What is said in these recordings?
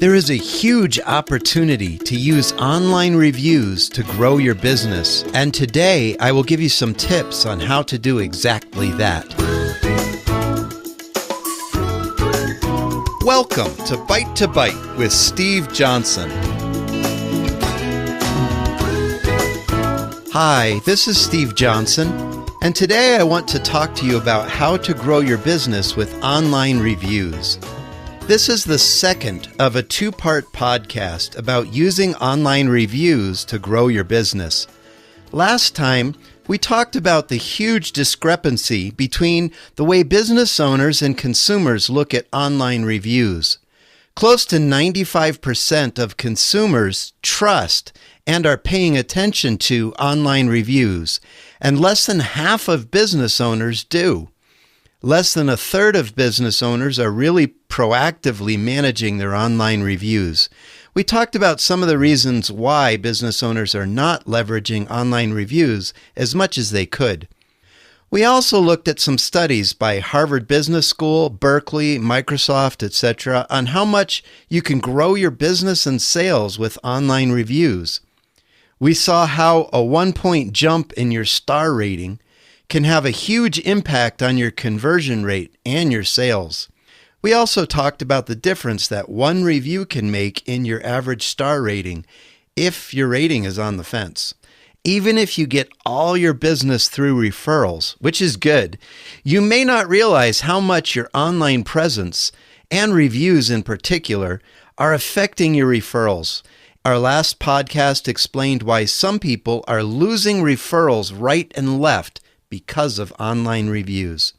There is a huge opportunity to use online reviews to grow your business, and today I will give you some tips on how to do exactly that. Welcome to Bite with Steve Johnsen. Hi, this is Steve Johnsen, and today I want to talk to you about how to grow your business with online reviews. This is the second of a two-part podcast about using online reviews to grow your business. Last time, we talked about the huge discrepancy between the way business owners and consumers look at online reviews. Close to 95% of consumers trust and are paying attention to online reviews, and less than half of business owners do. Less than a third of business owners are really proactively managing their online reviews. We talked about some of the reasons why business owners are not leveraging online reviews as much as they could. We also looked at some studies by Harvard Business School, Berkeley, Microsoft, etc., on how much you can grow your business and sales with online reviews. We saw how a 1-point jump in your star rating can have a huge impact on your conversion rate and your sales. We also talked about the difference that one review can make in your average star rating if your rating is on the fence. Even if you get all your business through referrals, which is good, you may not realize how much your online presence, and reviews in particular, are affecting your referrals. Our last podcast explained why some people are losing referrals right and left because of online reviews.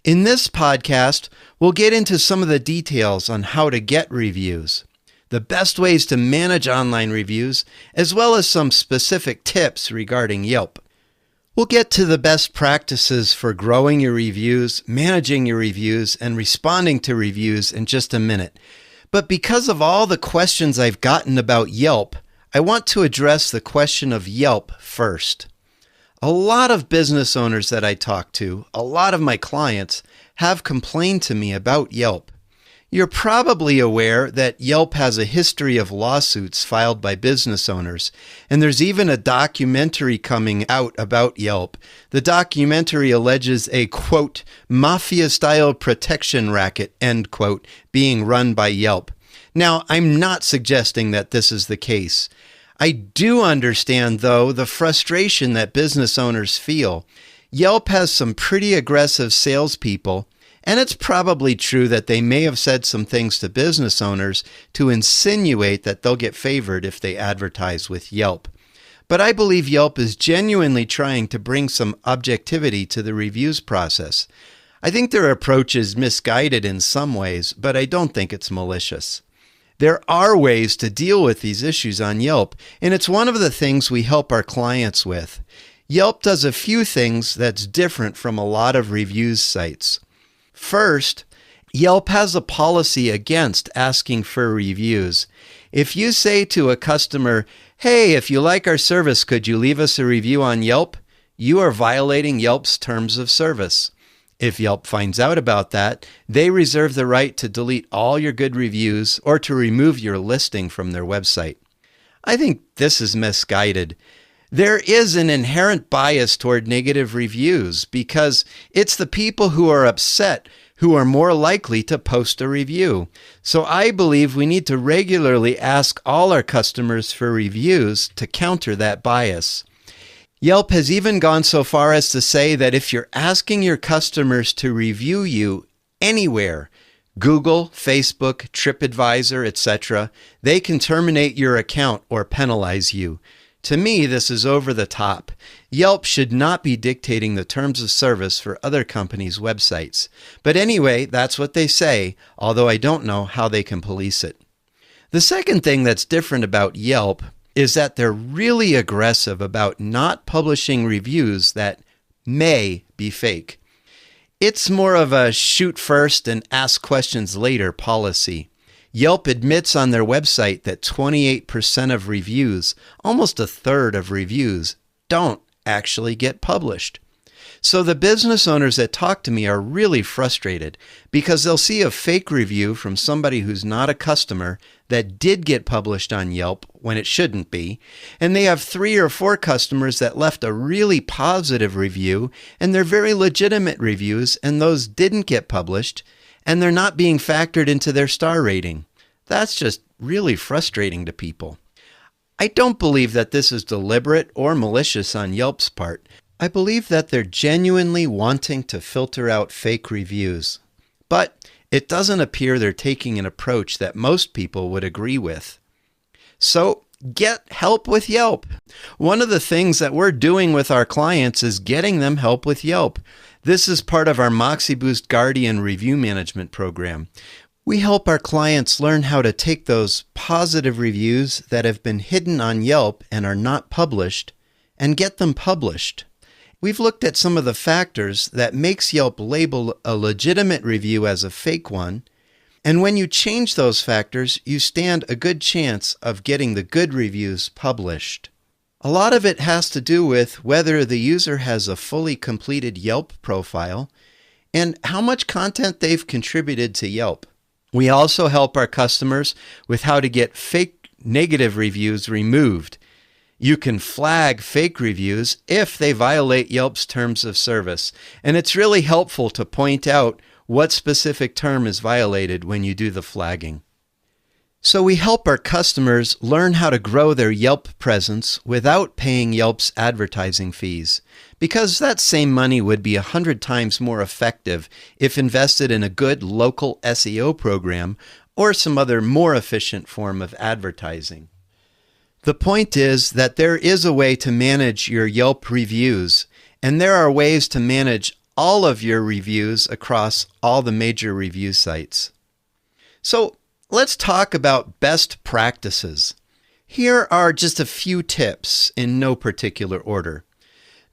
In this podcast, we'll get into some of the details on how to get reviews, the best ways to manage online reviews, as well as some specific tips regarding Yelp. We'll get to the best practices for growing your reviews, managing your reviews, and responding to reviews in just a minute. But because of all the questions I've gotten about Yelp, I want to address the question of Yelp first. A lot of business owners that I talk to, a lot of my clients, have complained to me about Yelp. You're probably aware that Yelp has a history of lawsuits filed by business owners, and there's even a documentary coming out about Yelp. The documentary alleges a, quote, mafia-style protection racket, end quote, being run by Yelp. Now, I'm not suggesting that this is the case. I do understand, though, the frustration that business owners feel. Yelp has some pretty aggressive salespeople, and it's probably true that they may have said some things to business owners to insinuate that they'll get favored if they advertise with Yelp. But I believe Yelp is genuinely trying to bring some objectivity to the reviews process. I think their approach is misguided in some ways, but I don't think it's malicious. There are ways to deal with these issues on Yelp, and it's one of the things we help our clients with. Yelp does a few things that's different from a lot of reviews sites. First, Yelp has a policy against asking for reviews. If you say to a customer, "Hey, if you like our service, could you leave us a review on Yelp?" you are violating Yelp's terms of service. If Yelp finds out about that, they reserve the right to delete all your good reviews or to remove your listing from their website. I think this is misguided. There is an inherent bias toward negative reviews because it's the people who are upset who are more likely to post a review. So I believe we need to regularly ask all our customers for reviews to counter that bias. Yelp has even gone so far as to say that if you're asking your customers to review you anywhere, Google, Facebook, TripAdvisor, etc., they can terminate your account or penalize you. To me, this is over the top. Yelp should not be dictating the terms of service for other companies' websites. But anyway, that's what they say, although I don't know how they can police it. The second thing that's different about Yelp is that they're really aggressive about not publishing reviews that may be fake. It's more of a shoot first and ask questions later policy. Yelp admits on their website that 28% of reviews, almost a third of reviews, don't actually get published. So the business owners that talk to me are really frustrated because they'll see a fake review from somebody who's not a customer that did get published on Yelp when it shouldn't be, and they have 3 or 4 customers that left a really positive review, and they're very legitimate reviews, and those didn't get published, and they're not being factored into their star rating. That's just really frustrating to people. I don't believe that this is deliberate or malicious on Yelp's part. I believe that they're genuinely wanting to filter out fake reviews. But it doesn't appear they're taking an approach that most people would agree with. So get help with Yelp. One of the things that we're doing with our clients is getting them help with Yelp. This is part of our Moxie Boost Guardian review management program. We help our clients learn how to take those positive reviews that have been hidden on Yelp and are not published and get them published. We've looked at some of the factors that makes Yelp label a legitimate review as a fake one, and when you change those factors, you stand a good chance of getting the good reviews published. A lot of it has to do with whether the user has a fully completed Yelp profile and how much content they've contributed to Yelp. We also help our customers with how to get fake negative reviews removed. You can flag fake reviews if they violate Yelp's terms of service, and it's really helpful to point out what specific term is violated when you do the flagging. So we help our customers learn how to grow their Yelp presence without paying Yelp's advertising fees, because that same money would be 100 times more effective if invested in a good local SEO program or some other more efficient form of advertising. The point is that there is a way to manage your Yelp reviews, and there are ways to manage all of your reviews across all the major review sites. So let's talk about best practices. Here are just a few tips in no particular order.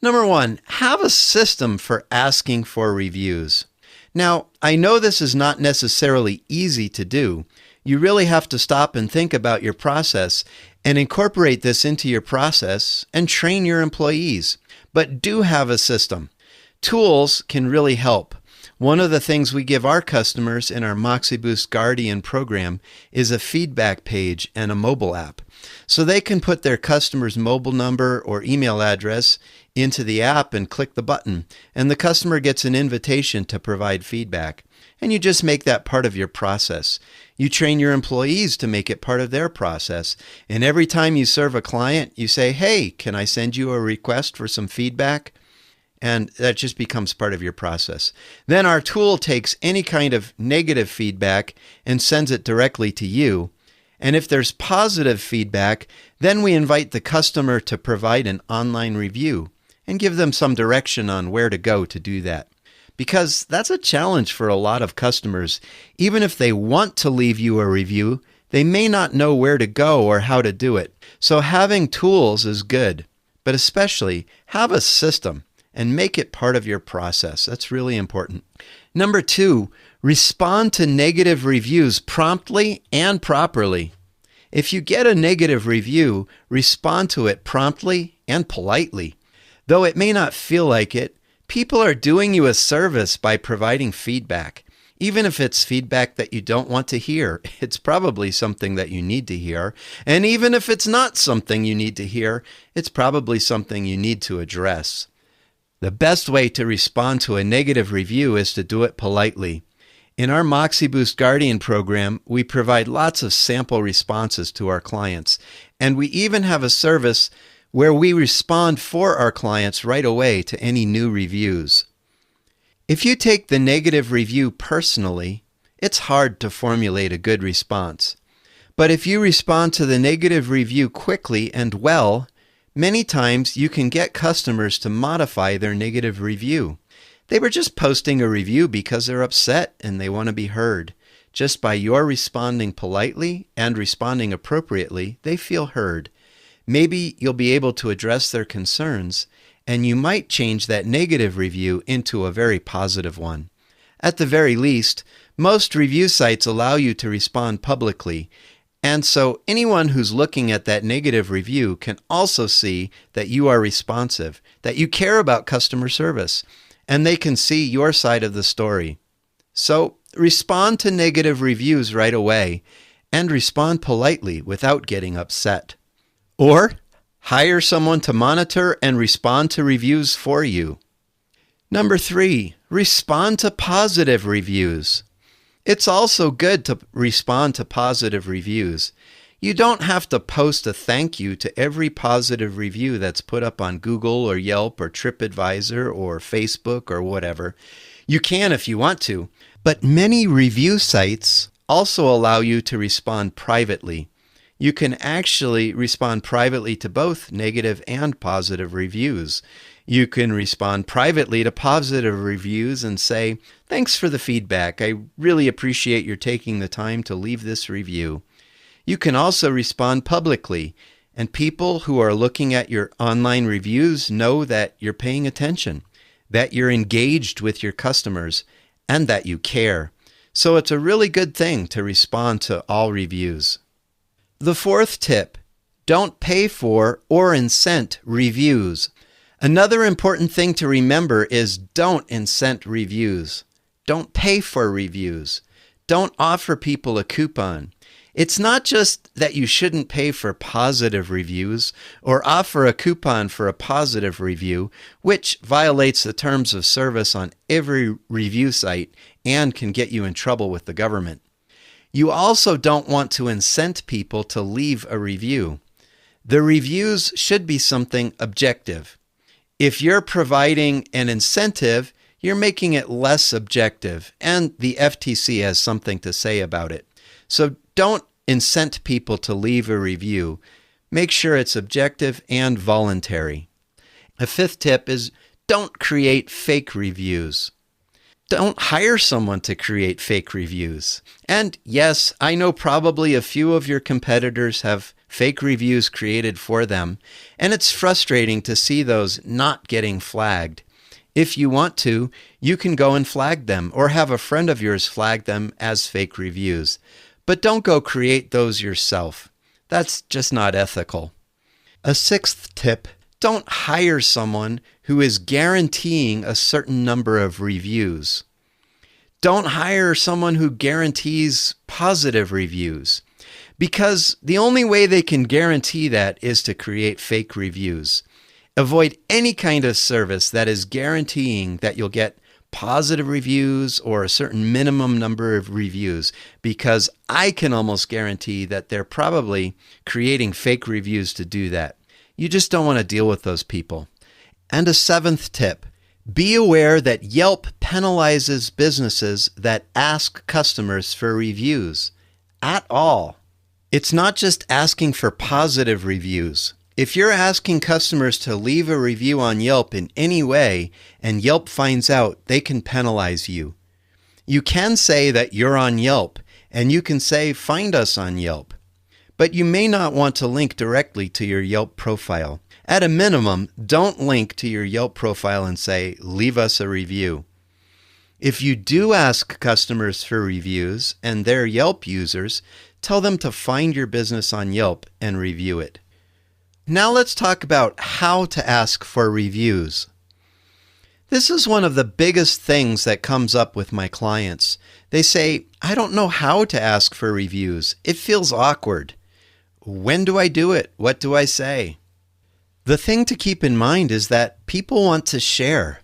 Number 1, have a system for asking for reviews. Now, I know this is not necessarily easy to do. You really have to stop and think about your process and incorporate this into your process and train your employees. But do have a system. Tools can really help. One of the things we give our customers in our Moxie Boost Guardian program is a feedback page and a mobile app. So they can put their customer's mobile number or email address into the app and click the button, and the customer gets an invitation to provide feedback. And you just make that part of your process. You train your employees to make it part of their process. And every time you serve a client, you say, hey, can I send you a request for some feedback? And that just becomes part of your process. Then our tool takes any kind of negative feedback and sends it directly to you. And if there's positive feedback, then we invite the customer to provide an online review and give them some direction on where to go to do that. Because that's a challenge for a lot of customers. Even if they want to leave you a review, they may not know where to go or how to do it. So having tools is good, but especially have a system and make it part of your process. That's really important. Number 2, respond to negative reviews promptly and properly. If you get a negative review, respond to it promptly and politely. Though it may not feel like it, people are doing you a service by providing feedback. Even if it's feedback that you don't want to hear, it's probably something that you need to hear. And even if it's not something you need to hear, it's probably something you need to address. The best way to respond to a negative review is to do it politely. In our Moxie Boost Guardian program, we provide lots of sample responses to our clients. And we even have a service where we respond for our clients right away to any new reviews. If you take the negative review personally, it's hard to formulate a good response. But if you respond to the negative review quickly and well, many times you can get customers to modify their negative review. They were just posting a review because they're upset and they want to be heard. Just by your responding politely and responding appropriately, they feel heard. Maybe you'll be able to address their concerns, and you might change that negative review into a very positive one. At the very least, most review sites allow you to respond publicly, And so anyone who's looking at that negative review can also see that you are responsive, that you care about customer service, and they can see your side of the story. So respond to negative reviews right away and respond politely without getting upset. Or hire someone to monitor and respond to reviews for you. Number 3, respond to positive reviews. It's also good to respond to positive reviews. You don't have to post a thank you to every positive review that's put up on Google or Yelp or TripAdvisor or Facebook or whatever. You can if you want to, but many review sites also allow you to respond privately. You can actually respond privately to both negative and positive reviews. You can respond privately to positive reviews and say, "Thanks for the feedback. I really appreciate your taking the time to leave this review." You can also respond publicly, and people who are looking at your online reviews know that you're paying attention, that you're engaged with your customers, and that you care. So it's a really good thing to respond to all reviews. The 4th tip, don't pay for or incent reviews. Another important thing to remember is don't incent reviews. Don't pay for reviews. Don't offer people a coupon. It's not just that you shouldn't pay for positive reviews or offer a coupon for a positive review, which violates the terms of service on every review site and can get you in trouble with the government. You also don't want to incent people to leave a review. The reviews should be something objective. If you're providing an incentive, you're making it less objective, and the FTC has something to say about it. So don't incent people to leave a review. Make sure it's objective and voluntary. A 5th tip is don't create fake reviews. Don't hire someone to create fake reviews. And yes, I know probably a few of your competitors have fake reviews created for them, and it's frustrating to see those not getting flagged. If you want to, you can go and flag them or have a friend of yours flag them as fake reviews. But don't go create those yourself. That's just not ethical. A 6th tip, don't hire someone who is guaranteeing a certain number of reviews. Don't hire someone who guarantees positive reviews, because the only way they can guarantee that is to create fake reviews. Avoid any kind of service that is guaranteeing that you'll get positive reviews or a certain minimum number of reviews, because I can almost guarantee that they're probably creating fake reviews to do that. You just don't want to deal with those people. And a 7th tip, be aware that Yelp penalizes businesses that ask customers for reviews at all. It's not just asking for positive reviews. If you're asking customers to leave a review on Yelp in any way and Yelp finds out, they can penalize you. You can say that you're on Yelp, and you can say, "Find us on Yelp." But you may not want to link directly to your Yelp profile. At a minimum, don't link to your Yelp profile and say, "Leave us a review." If you do ask customers for reviews and they're Yelp users, tell them to find your business on Yelp and review it. Now let's talk about how to ask for reviews. This is one of the biggest things that comes up with my clients. They say, "I don't know how to ask for reviews. It feels awkward. When do I do it? What do I say?" The thing to keep in mind is that people want to share.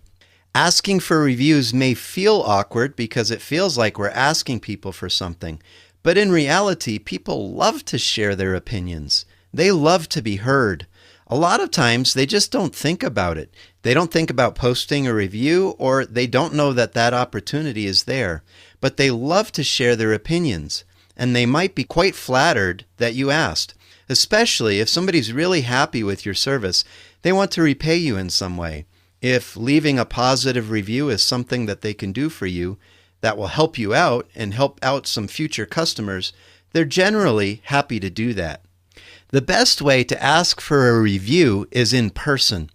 Asking for reviews may feel awkward because it feels like we're asking people for something. But in reality, people love to share their opinions. They love to be heard. A lot of times, they just don't think about it. They don't think about posting a review, or they don't know that that opportunity is there. But they love to share their opinions, and they might be quite flattered that you asked. Especially if somebody's really happy with your service, they want to repay you in some way. If leaving a positive review is something that they can do for you that will help you out and help out some future customers, they're generally happy to do that. The best way to ask for a review is in person,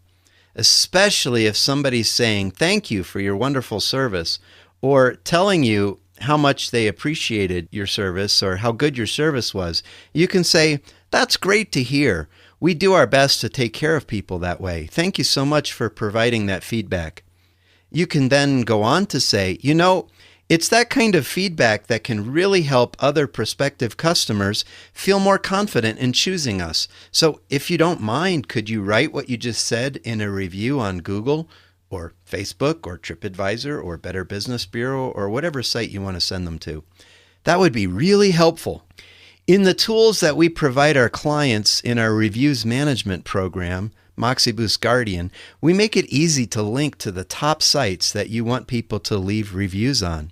especially if somebody's saying thank you for your wonderful service or telling you how much they appreciated your service or how good your service was, you can say, "That's great to hear. We do our best to take care of people that way. Thank you so much for providing that feedback." You can then go on to say, it's that kind of feedback that can really help other prospective customers feel more confident in choosing us. So if you don't mind, could you write what you just said in a review on Google or Facebook or TripAdvisor or Better Business Bureau or whatever site you want to send them to? That would be really helpful. In the tools that we provide our clients in our reviews management program, MoxieBoost Guardian, we make it easy to link to the top sites that you want people to leave reviews on.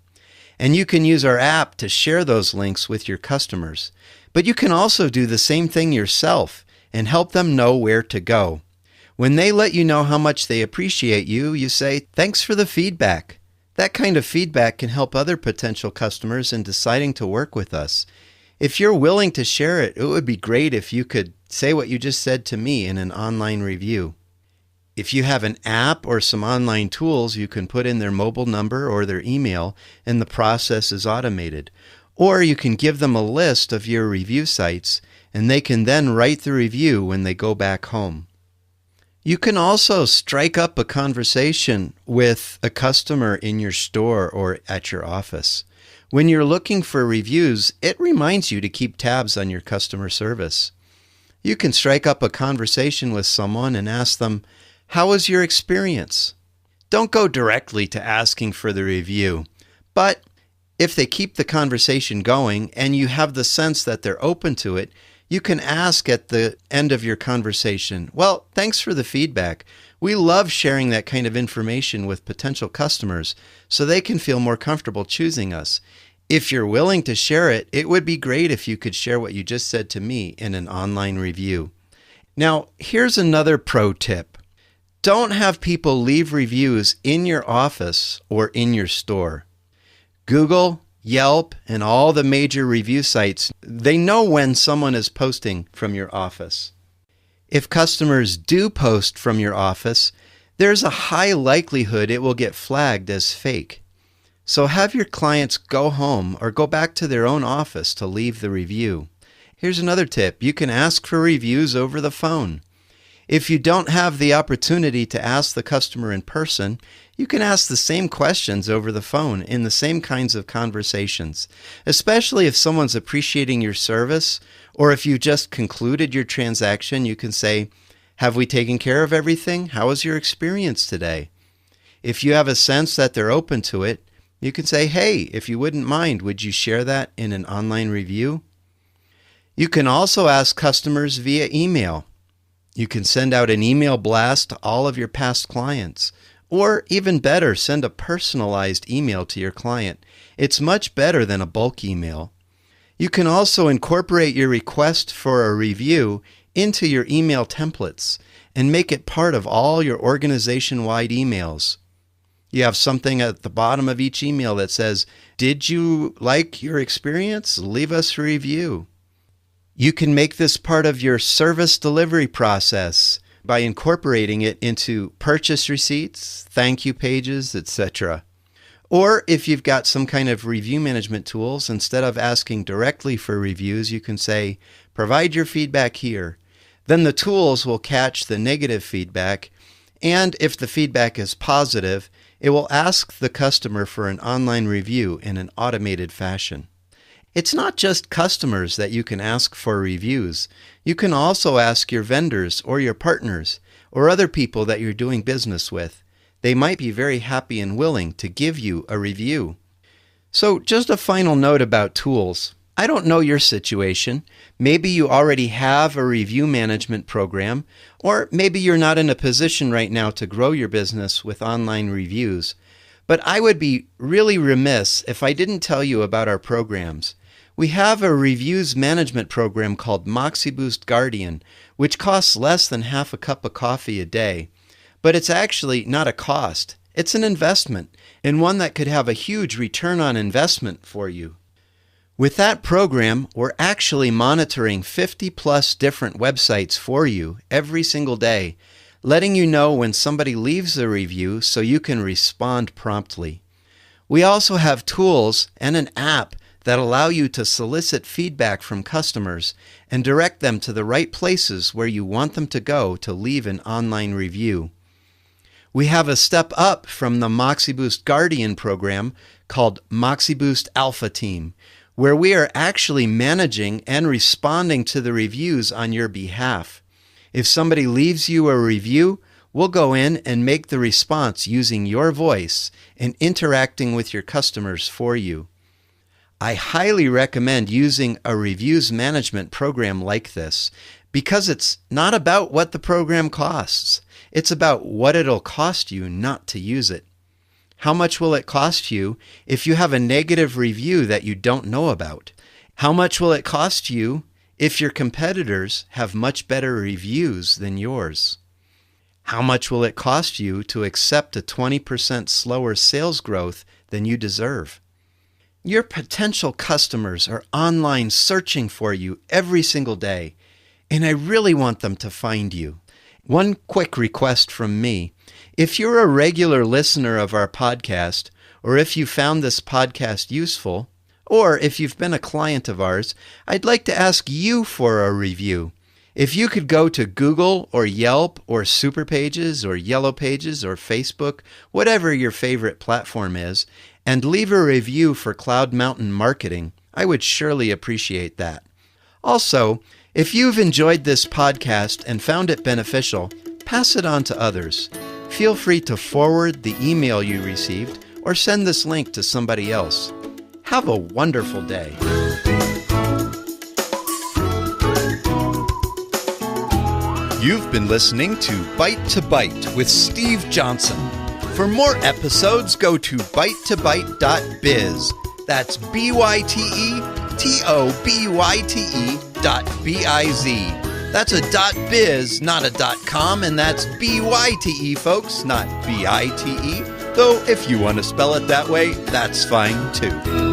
And you can use our app to share those links with your customers. But you can also do the same thing yourself and help them know where to go. When they let you know how much they appreciate you, you say, "Thanks for the feedback." That kind of feedback can help other potential customers in deciding to work with us. If you're willing to share it, it would be great if you could say what you just said to me in an online review. If you have an app or some online tools, you can put in their mobile number or their email, and the process is automated. Or you can give them a list of your review sites, and they can then write the review when they go back home. You can also strike up a conversation with a customer in your store or at your office. When you're looking for reviews, it reminds you to keep tabs on your customer service. You can strike up a conversation with someone and ask them, "How was your experience?" Don't go directly to asking for the review, but if they keep the conversation going and you have the sense that they're open to it, you can ask at the end of your conversation, "Well, thanks for the feedback. We love sharing that kind of information with potential customers so they can feel more comfortable choosing us. If you're willing to share it, it would be great if you could share what you just said to me in an online review." Now, here's another pro tip. Don't have people leave reviews in your office or in your store. Google, Yelp, and all the major review sites, they know when someone is posting from your office. If customers do post from your office, there's a high likelihood it will get flagged as fake. So have your clients go home or go back to their own office to leave the review. Here's another tip. You can ask for reviews over the phone. If you don't have the opportunity to ask the customer in person, you can ask the same questions over the phone in the same kinds of conversations, especially if someone's appreciating your service or if you just concluded your transaction. You can say, "Have we taken care of everything? How was your experience today?" If you have a sense that they're open to it, you can say, "Hey, if you wouldn't mind, would you share that in an online review?" You can also ask customers via email. You can send out an email blast to all of your past clients, or even better, send a personalized email to your client. It's much better than a bulk email. You can also incorporate your request for a review into your email templates and make it part of all your organization-wide emails. You have something at the bottom of each email that says, "Did you like your experience? Leave us a review." You can make this part of your service delivery process by incorporating it into purchase receipts, thank you pages, etc. Or if you've got some kind of review management tools, instead of asking directly for reviews, you can say, "Provide your feedback here." Then the tools will catch the negative feedback, and if the feedback is positive, it will ask the customer for an online review in an automated fashion. It's not just customers that you can ask for reviews. You can also ask your vendors or your partners or other people that you're doing business with. They might be very happy and willing to give you a review. So just a final note about tools. I don't know your situation. Maybe you already have a review management program, or maybe you're not in a position right now to grow your business with online reviews. But I would be really remiss if I didn't tell you about our programs. We have a reviews management program called MoxieBoost Guardian, which costs less than half a cup of coffee a day. But it's actually not a cost. It's an investment, and one that could have a huge return on investment for you. With that program, we're actually monitoring 50 plus different websites for you every single day, letting you know when somebody leaves a review so you can respond promptly. We also have tools and an app that allow you to solicit feedback from customers and direct them to the right places where you want them to go to leave an online review. We have a step up from the MoxieBoost Guardian program called MoxieBoost Alpha Team, where we are actually managing and responding to the reviews on your behalf. If somebody leaves you a review, we'll go in and make the response using your voice and interacting with your customers for you. I highly recommend using a reviews management program like this because it's not about what the program costs. It's about what it'll cost you not to use it. How much will it cost you if you have a negative review that you don't know about? How much will it cost you if your competitors have much better reviews than yours? How much will it cost you to accept a 20% slower sales growth than you deserve? Your potential customers are online searching for you every single day, and I really want them to find you. One quick request from me. If you're a regular listener of our podcast, or if you found this podcast useful, or if you've been a client of ours, I'd like to ask you for a review. If you could go to Google or Yelp or Superpages or Yellow Pages or Facebook, whatever your favorite platform is, and leave a review for Cloud Mountain Marketing, I would surely appreciate that. Also, if you've enjoyed this podcast and found it beneficial, pass it on to others. Feel free to forward the email you received or send this link to somebody else. Have a wonderful day. You've been listening to Bite to Bite with Steve Johnsen. For more episodes, go to bytetobyte.biz. That's bytetobyte.biz. That's a .biz, not a .com, and that's BYTE, folks, not BITE. Though if you want to spell it that way, that's fine too.